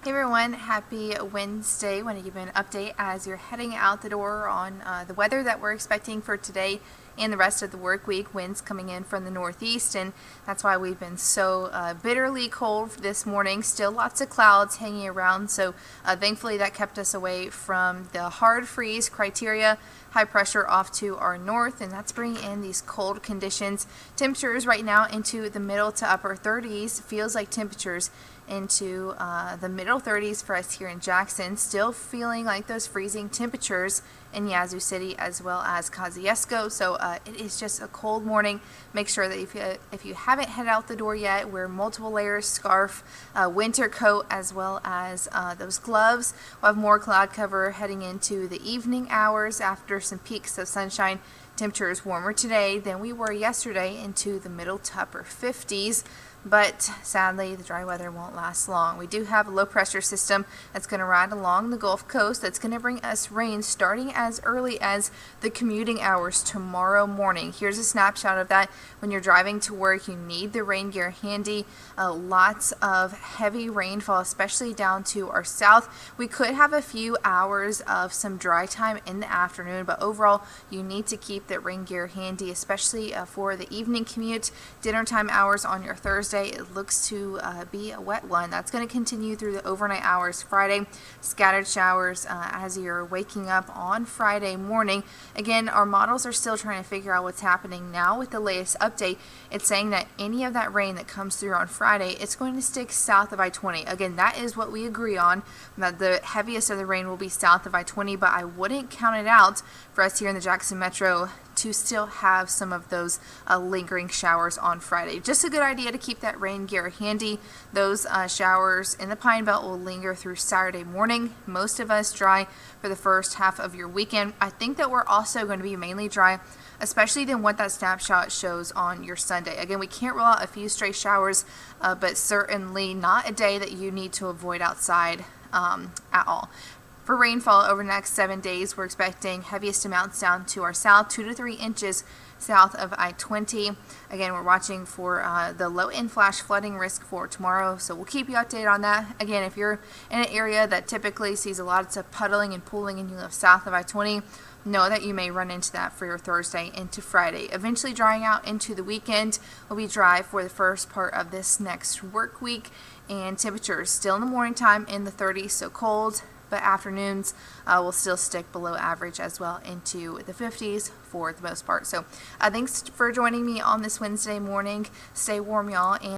Hey everyone, happy Wednesday. Want to give you an update as you're heading out the door on the weather that we're expecting for today and the rest of the work week. Winds coming in from the northeast, and that's why we've been so bitterly cold this morning. Still lots of clouds hanging around, so thankfully that kept us away from the hard freeze criteria. High pressure off to our north, and that's bringing in these cold conditions. Temperatures right now into the middle to upper 30s. Feels like temperatures into the middle 30s for us here in Jackson. Still feeling like those freezing temperatures in Yazoo City as well as Kosciuszko. So it is just a cold morning. Make sure that if you haven't headed out the door yet, wear multiple layers, scarf, winter coat, as well as those gloves. We'll have more cloud cover heading into the evening hours after some peaks of sunshine. Temperatures warmer today than we were yesterday, into the middle to upper 50s. But sadly, the dry weather won't last long. We do have a low pressure system that's going to ride along the Gulf Coast that's going to bring us rain starting as early as the commuting hours tomorrow morning. Here's a snapshot of that. When you're driving to work, you need the rain gear handy. Lots of heavy rainfall, especially down to our south. We could have a few hours of some dry time in the afternoon, but overall, you need to keep that rain gear handy, especially for the evening commute. Dinner time hours on your Thursday, it looks to be a wet one. That's going to continue through the overnight hours Friday. Scattered showers as you're waking up on Friday morning. Again, our models are still trying to figure out what's happening now with the latest update. It's saying that any of that rain that comes through on Friday, it's going to stick south of I-20. Again, that is what we agree on, that the heaviest of the rain will be south of I-20, but I wouldn't count it out for us here in the Jackson Metro to still have some of those lingering showers on Friday. Just a good idea to keep that rain gear handy. Those showers in the Pine Belt will linger through Saturday morning. Most of us dry for the first half of your weekend. I think that we're also going to be mainly dry, especially than what that snapshot shows on your Sunday. Again, we can't rule out a few stray showers, but certainly not a day that you need to avoid outside at all. For rainfall over the next 7 days, we're expecting heaviest amounts down to our south, 2 to 3 inches south of I-20. Again, we're watching for the low-end flash flooding risk for tomorrow, so we'll keep you updated on that. Again, if you're in an area that typically sees a lot of puddling and pooling and you live south of I-20, know that you may run into that for your Thursday into Friday. Eventually drying out into the weekend. Will be dry for the first part of this next work week, and temperatures still in the morning time in the 30s, so cold, but afternoons will still stick below average as well into the 50s for the most part. So thanks for joining me on this Wednesday morning. Stay warm, y'all. And